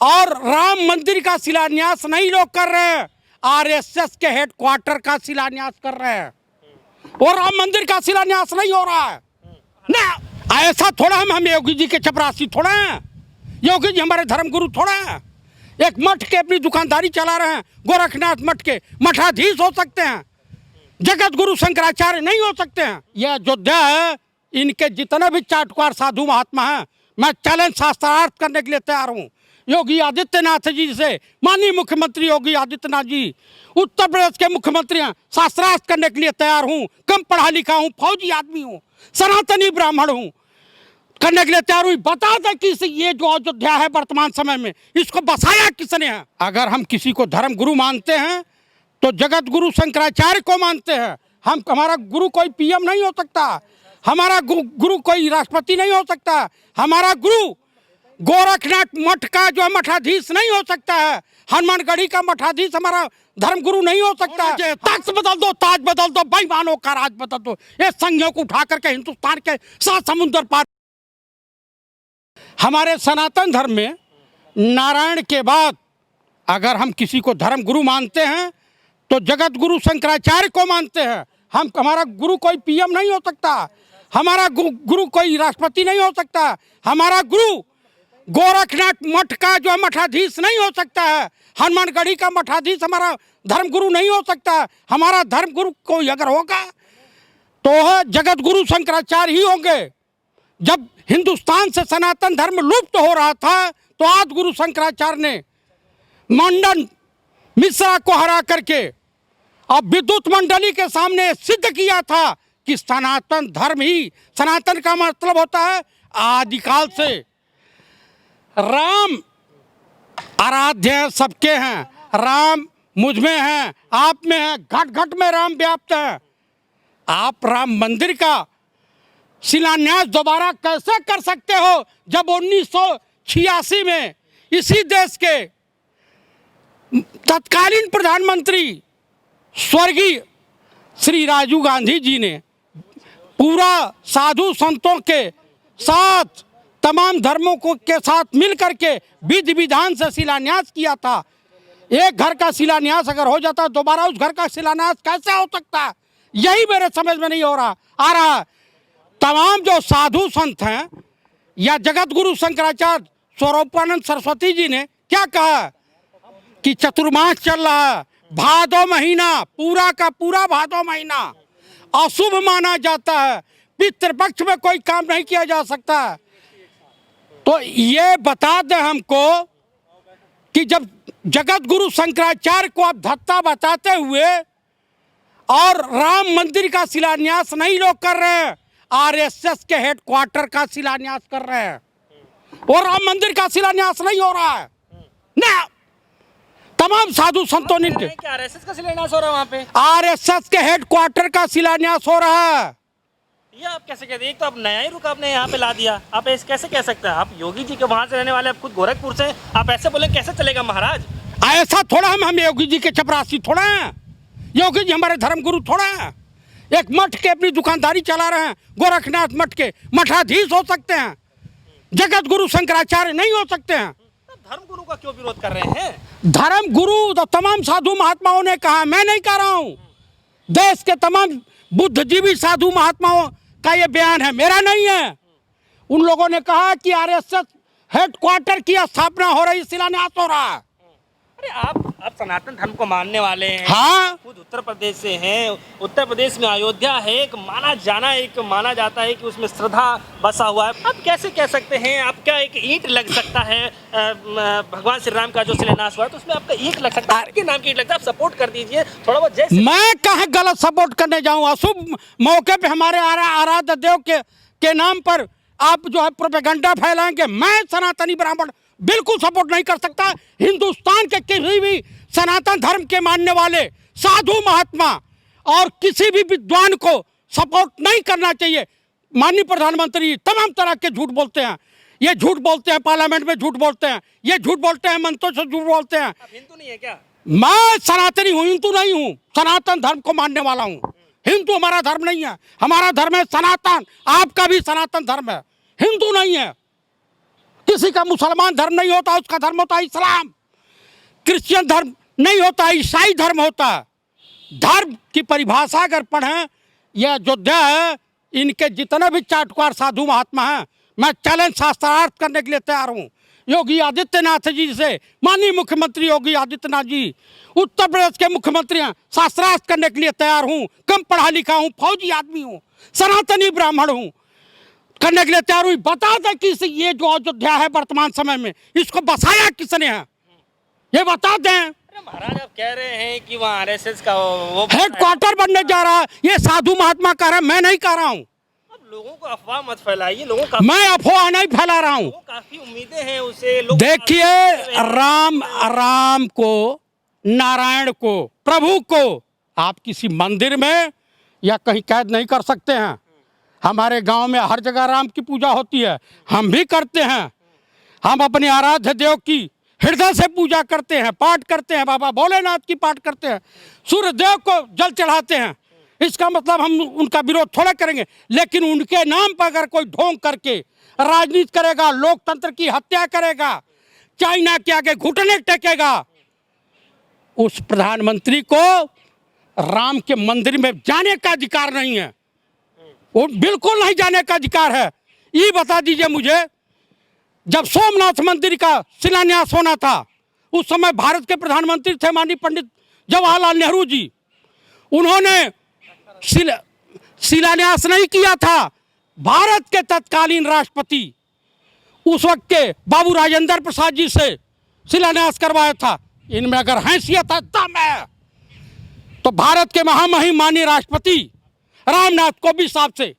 और राम मंदिर का शिलान्यास नहीं लोग कर रहे हैं, आरएसएस के हेडक्वार्टर का शिलान्यास कर रहे हैं। और राम मंदिर का शिलान्यास नहीं हो रहा है ना। ऐसा थोड़ा हम योगी जी के चपरासी थोड़ा हैं, योगी जी हमारे धर्मगुरु थोड़ा हैं। एक मठ के अपनी दुकानदारी चला रहे हैं, गोरखनाथ मठ के मठाधीश हो सकते हैं, जगत गुरु शंकराचार्य नहीं हो सकते हैं। यह अयोध्या है, इनके जितने भी चाटुकार साधु महात्मा हैं, मैं चैलेंज शास्त्रार्थ करने के लिए तैयार हूँ। योगी आदित्यनाथ जी से, माननीय मुख्यमंत्री योगी आदित्यनाथ जी उत्तर प्रदेश के मुख्यमंत्री हैं, शास्त्रार्थ करने के लिए तैयार हूँ। कम पढ़ा लिखा हूँ, फौजी आदमी हूँ, सनातनी ब्राह्मण हूँ, करने के लिए तैयार हुई। बता दें कि ये जो अयोध्या है वर्तमान समय में, इसको बसाया किसने है। अगर हम किसी को धर्म गुरु मानते हैं तो जगत गुरु शंकराचार्य को मानते हैं। हमारा गुरु कोई पीएम नहीं हो सकता, हमारा गुरु कोई राष्ट्रपति नहीं हो सकता, हमारा गुरु गोरखनाथ मठ का जो मठाधीश नहीं हो सकता है, हनुमानगढ़ी का मठाधीश हमारा धर्मगुरु नहीं हो सकता है। तख्त बदल दो, ताज बदल दो, बेईमानों का राज बदल दो, ये संघियों को उठा करके हिंदुस्तान के 7 समुंदर पार। हमारे सनातन धर्म में नारायण के बाद अगर हम किसी को धर्म गुरु मानते हैं तो जगत गुरु शंकराचार्य को मानते हैं। हमारा गुरु कोई पीएम नहीं हो सकता, हमारा गुरु कोई राष्ट्रपति नहीं हो सकता, हमारा गुरु गोरखनाथ मठ का जो मठाधीश नहीं हो सकता है, हनुमानगढ़ी का मठाधीश हमारा धर्मगुरु नहीं हो सकता। हमारा धर्मगुरु कोई अगर होगा तो जगत गुरु शंकराचार्य ही होंगे। जब हिंदुस्तान से सनातन धर्म लुप्त हो रहा था तो आदि गुरु शंकराचार्य ने मंडन मिश्रा को हरा करके और विद्युत मंडली के सामने सिद्ध किया था कि सनातन धर्म ही, सनातन का मतलब होता है आदिकाल से। राम आराध्य हैं, सबके हैं, राम मुझ में हैं, आप में हैं, घट घट में राम व्याप्त है। आप राम मंदिर का शिलान्यास दोबारा कैसे कर सकते हो जब 1986 में इसी देश के तत्कालीन प्रधानमंत्री स्वर्गीय श्री राजीव गांधी जी ने पूरा साधु संतों के साथ, तमाम धर्मों को के साथ मिल करके विधि विधान से शिलान्यास किया था। एक घर का शिलान्यास अगर हो जाता दोबारा उस घर का शिलान्यास कैसे हो सकता है, यही मेरे समझ में नहीं आ रहा। तमाम जो साधु संत हैं या जगत गुरु शंकराचार्य स्वरूपानंद सरस्वती जी ने क्या कहा कि चतुर्मास चल रहा है, भादो महीना, पूरा का पूरा भादो महीना अशुभ माना जाता है, पितृपक्ष में कोई काम नहीं किया जा सकता। तो ये बता दें हमको कि जब जगत गुरु शंकराचार्य को आप धत्ता बताते हुए और राम मंदिर का शिलान्यास नहीं लोग कर रहे हैं, आरएसएस के हेडक्वार्टर का शिलान्यास कर रहे हैं। और राम मंदिर का शिलान्यास नहीं हो रहा है ना। तमाम साधु संतों ने आरएसएस का शिलान्यास हो रहा है, वहाँ पे आरएसएस के हेडक्वार्टर का शिलान्यास हो रहा है। ये आप कैसे कहते हैं? एक तो आप नया ही रुख आपने यहाँ पे ला दिया, आप ऐसे कैसे कह सकते हैं? आप योगी जी के वहाँ से रहने वाले, आप खुद गोरखपुर से, आप ऐसे बोले कैसे चलेगा महाराज? ऐसा थोड़ा हम योगी जी के चपरासी थोड़ा हैं, योगी जी हमारे धर्मगुरु थोड़ा हैं। एक मठ के अपनी दुकानदारी चला रहे हैं, गोरखनाथ मठ के मठाधीश हो सकते हैं, जगत गुरु शंकराचार्य नहीं हो सकते हैं। धर्म गुरु का क्यों विरोध कर रहे हैं? धर्म गुरु तो तमाम साधु महात्माओं ने कहा, मैं नहीं कह रहा हूँ। देश के तमाम बुद्धिजीवी साधु महात्माओं का ये बयान है, मेरा नहीं है। उन लोगों ने कहा कि आरएसएस हेडक्वार्टर की स्थापना हो रही, शिलान्यास हो रहा है। अरे आप सनातन धर्म को मानने वाले हैं, हाँ, खुद उत्तर प्रदेश से हैं। उत्तर प्रदेश में अयोध्या है, एक माना जाता है कि उसमें श्रद्धा बसा हुआ है। आप कैसे कह सकते हैं? आपका एक ईंट लग सकता है, भगवान श्री राम का जो शिलान्यास हुआ तो उसमें आपका ईंट लग सकता है, आपके नाम की ईंट लगता है। आप सपोर्ट कर दीजिए थोड़ा बहुत। जैसे मैं कहाँ गलत सपोर्ट करने जाऊँ? अशुभ मौके पे हमारे आराध्य देव के नाम पर आप जो है प्रोपेगेंडा फैलाएंगे, मैं सनातनी ब्राह्मण बिल्कुल सपोर्ट नहीं कर सकता। हिंदुस्तान के किसी भी सनातन धर्म के मानने वाले साधु महात्मा और किसी भी विद्वान को सपोर्ट नहीं करना चाहिए। माननीय प्रधानमंत्री तमाम तरह के झूठ बोलते हैं, ये झूठ बोलते हैं, पार्लियामेंट में झूठ बोलते हैं, ये झूठ बोलते हैं, मंत्रों से झूठ बोलते हैं। आप हिंदू नहीं है क्या? मैं सनातनी हूँ, हिंदू नहीं हूँ, सनातन धर्म को मानने वाला हूँ। हिंदू हमारा धर्म नहीं है, हमारा धर्म है सनातन। आपका भी सनातन धर्म है, हिंदू नहीं है। किसी का मुसलमान धर्म नहीं होता, उसका धर्म होता है इस्लाम। क्रिश्चियन धर्म नहीं होता, ईसाई धर्म होता है। धर्म की परिभाषा अगर पढ़ें, यह अयोध्या है, इनके जितने भी चाटुकार साधु महात्मा हैं, मैं चैलेंज शास्त्रार्थ करने के लिए तैयार हूँ। योगी आदित्यनाथ जी से, माननीय मुख्यमंत्री योगी आदित्यनाथ जी उत्तर प्रदेश के मुख्यमंत्री हैं, शास्त्रार्थ करने के लिए तैयार हूँ। कम पढ़ा लिखा हूँ, फौजी आदमी हूँ, सनातनी ब्राह्मण हूँ, करने के लिए तैयार हूँ। बता दें कि ये जो अयोध्या है वर्तमान समय में, इसको बसाया किसने है, ये बता दें। अरे महाराज, आप कह रहे हैं कि वहाँ आरएसएस का वो हेडक्वार्टर बनने जा रहा है, ये साधु महात्मा कह रहे हैं, मैं नहीं कह रहा हूँ। लोगों को अफवाह मत फैलाइए, लोगों का मैं अफवाह नहीं फैला रहा हूँ। काफी उम्मीदें हैं उसे। लोग देखिए, राम को, नारायण को, प्रभु को आप किसी मंदिर में या कहीं कैद नहीं कर सकते हैं। हमारे गांव में हर जगह राम की पूजा होती है, हम भी करते हैं। हम अपने आराध्य देव की हृदय से पूजा करते हैं, पाठ करते हैं, बाबा भोलेनाथ की पाठ करते हैं, सूर्य देव को जल चढ़ाते हैं। इसका मतलब हम उनका विरोध थोड़ा करेंगे, लेकिन उनके नाम पर अगर कोई ढोंग करके राजनीति करेगा, लोकतंत्र की हत्या करेगा, चाइना के आगे घुटने टेकेगा, उस प्रधानमंत्री को राम के मंदिर में जाने का अधिकार नहीं है। वो बिल्कुल नहीं जाने का अधिकार है। ये बता दीजिए मुझे, जब सोमनाथ मंदिर का शिलान्यास होना था, उस समय भारत के प्रधानमंत्री थे माननीय पंडित जवाहरलाल नेहरू जी। उन्होंने शिलान्यास नहीं किया था, भारत के तत्कालीन राष्ट्रपति उस वक्त के बाबू राजेंद्र प्रसाद जी से शिलान्यास करवाया था। इनमें अगर हैसियत है, दम है, तो भारत के महामहिम माननीय राष्ट्रपति रामनाथ कोविंद साहब से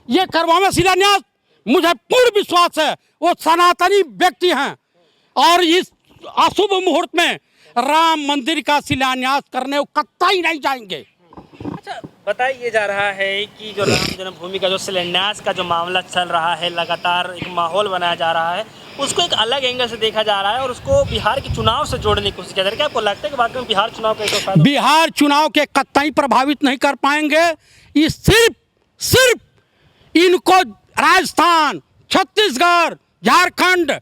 ये करवावे शिलान्यास। मुझे पूर्ण विश्वास है वो सनातनी व्यक्ति हैं और इस अशुभ मुहूर्त में राम मंदिर का शिलान्यास करने वो कतई नहीं जाएंगे। अच्छा, बताइए जा रहा है कि जो राम जन्मभूमि का जो शिलान्यास का जो मामला चल रहा है, लगातार एक माहौल बनाया जा रहा है, उसको एक अलग एंगल से देखा जा रहा है और उसको बिहार के चुनाव से जोड़ने की कोशिश किया जा रहा है। क्या आपको लगता है कि वाकई में बिहार चुनाव का बिहार चुनाव के कतई प्रभावित नहीं कर पाएंगे। ये सिर्फ इनको राजस्थान, छत्तीसगढ़, झारखंड,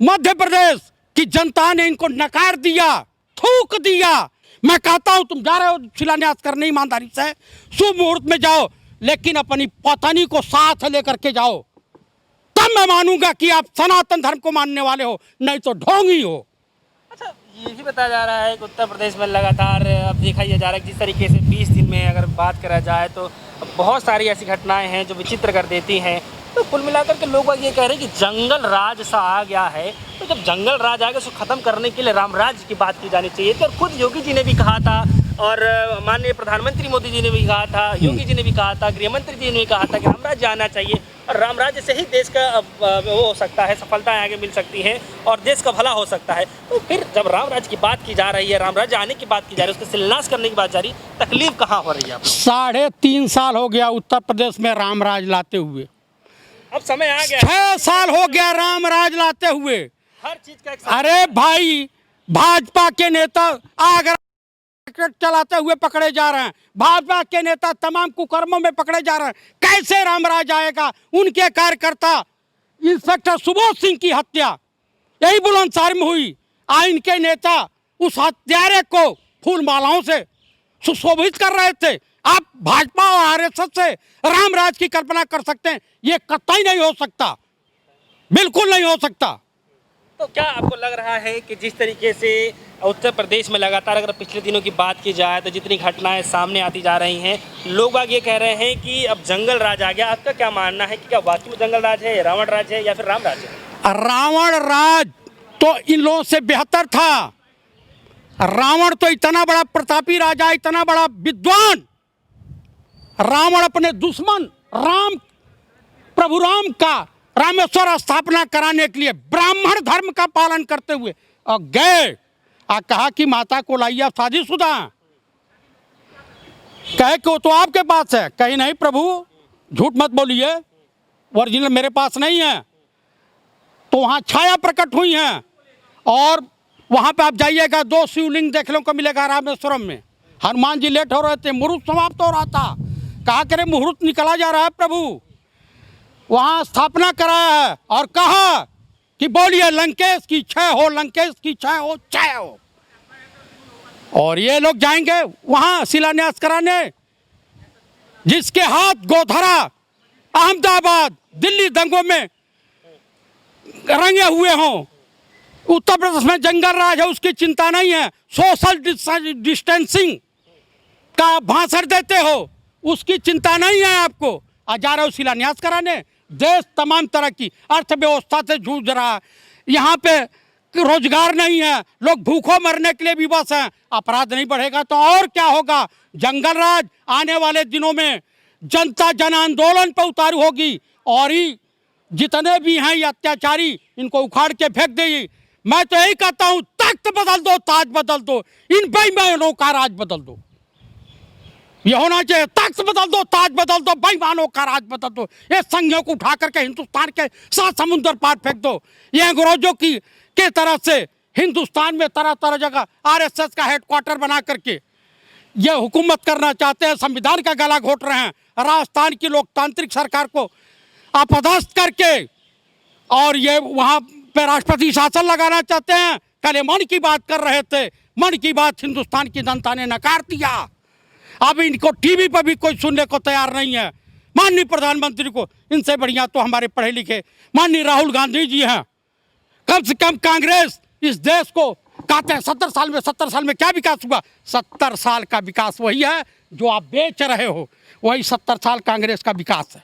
मध्य प्रदेश की जनता ने इनको नकार दिया, थूक दिया। मैं कहता हूं तुम जा रहे हो शिलान्यास करने ईमानदारी से, शुभ मुहूर्त में जाओ, लेकिन अपनी पत्नी को साथ लेकर के जाओ, तब मैं मानूंगा कि आप सनातन धर्म को मानने वाले हो, नहीं तो ढोंगी हो। अच्छा, ये भी बताया जा रहा है कि उत्तर प्रदेश में लगातार अब देखा यह जा रहा है कि जिस तरीके से 20 दिन में अगर बात करा जाए तो बहुत सारी ऐसी घटनाएं हैं जो विचित्र कर देती हैं। तो कुल मिलाकर के लोग ये कह रहे हैं कि जंगल राज सा आ गया है, तो जब जंगल राज आ गया उसको ख़त्म करने के लिए राम राज्य की बात की जानी चाहिए थी। और खुद योगी जी ने भी कहा था और माननीय प्रधानमंत्री मोदी जी ने भी कहा था, योगी जी ने भी कहा था, गृहमंत्री जी ने भी कहा था कि राम राज्य आना चाहिए और राम राज्य से ही देश का वो हो सकता है, सफलताएं आगे मिल सकती हैं और देश का भला हो सकता है। तो फिर जब राम राज्य की बात की जा रही है, राम राज्य आने की बात की जा रही है, उसका शिलान्यास करने की बात जा रही है, तकलीफ कहाँ हो रही है? 3.5 साल हो गया उत्तर प्रदेश में राम राज लाते हुए, अब समय आ गया। 6 साल हो गया राम राज लाते हुए। हर चीज का एक अरे भाई, भाजपा के नेता आगरा चलाते हुए पकड़े जा रहे हैं, भाजपा के नेता तमाम कुकर्मों में पकड़े जा रहे हैं। कैसे रामराज आएगा? उनके कार्यकर्ता इंस्पेक्टर सुबोध सिंह की हत्या यही बुलंदशहर में हुई। इनके नेता उस हत्यारे को फूल मालाओं से सुशोभित कर रहे थे। आप भाजपा और आरएसएस से रामराज की कल्पना कर सकते हैं? ये कतई नहीं हो सकता, बिल्कुल नहीं हो सकता। तो क्या आपको लग रहा है कि जिस तरीके से उत्तर प्रदेश में लगातार अगर पिछले दिनों की बात की जाए तो जितनी घटनाएं सामने आती जा रही हैं, लोग ये कह रहे हैं कि अब जंगल राज आ गया। आपका क्या मानना है कि क्या वाकई में जंगल राज है, रावण राज है या फिर राम राज है? रावण राज तो इन लोगों से बेहतर था। रावण तो इतना बड़ा प्रतापी राजा, इतना बड़ा विद्वान, रावण अपने दुश्मन राम, प्रभु राम का रामेश्वर स्थापना कराने के लिए ब्राह्मण धर्म का पालन करते हुए और गए और कहा कि माता को लाइए, आप शादीशुदा हैं। कहे कि वो तो आपके पास है। कहीं नहीं प्रभु, झूठ मत बोलिए, ओरिजिनल मेरे पास नहीं है। तो वहाँ छाया प्रकट हुई हैं और वहाँ पे आप जाइएगा 2 शिवलिंग देखने को मिलेगा रामेश्वरम में। हनुमान जी लेट हो रहे थे, मुहूर्त समाप्त हो रहा था, कहा करे मुहूर्त निकला जा रहा है प्रभु। वहाँ स्थापना कराया है और कहा कि बोलिए लंकेश की छह हो, लंकेश की छह हो, छह हो। और ये लोग जाएंगे वहां शिलान्यास कराने, जिसके हाथ गोधरा, अहमदाबाद, दिल्ली दंगों में रंगे हुए हों, उत्तर प्रदेश में जंगल राज है, उसकी चिंता नहीं है, सोशल डिस्टेंसिंग का भाषण देते हो, उसकी चिंता नहीं है आपको। आज जा रहे हो शिलान्यास कराने। देश तमाम तरह की अर्थव्यवस्था से जूझ रहा है, यहाँ पे रोजगार नहीं है, लोग भूखों मरने के लिए विवश हैं। अपराध नहीं बढ़ेगा तो और क्या होगा? जंगल राज आने वाले दिनों में जनता जन आंदोलन पर उतारू होगी, और ही जितने भी हैं ये अत्याचारी, इनको उखाड़ के फेंक देगी। मैं तो यही कहता हूँ, तख्त बदल दो, ताज बदल दो, इन बेईमानों का राज बदल दो। ये होना चाहिए, तख्त बदल दो, ताज बदल दो, बेईमानों का राज बदल दो। ये संघियों को उठा करके हिंदुस्तान के 7 समुंदर पार फेंक दो। ये अंग्रेजों की तरह से हिंदुस्तान में तरह तरह जगह आरएसएस का हेडक्वार्टर बना करके ये हुकूमत करना चाहते हैं, संविधान का गला घोट रहे हैं, राजस्थान की लोकतांत्रिक सरकार को अपदस्थ करके, और ये वहाँ पे राष्ट्रपति शासन लगाना चाहते हैं। कल मन की बात कर रहे थे, मन की बात हिंदुस्तान की जनता ने नकार दिया। अब इनको टीवी पर भी कोई सुनने को तैयार नहीं है। माननीय प्रधानमंत्री को, इनसे बढ़िया तो हमारे पढ़े लिखे माननीय राहुल गांधी जी हैं। कम से कम कांग्रेस इस देश को कहते हैं 70 साल में क्या विकास हुआ? 70 साल का विकास वही है जो आप बेच रहे हो, वही 70 साल कांग्रेस का विकास है।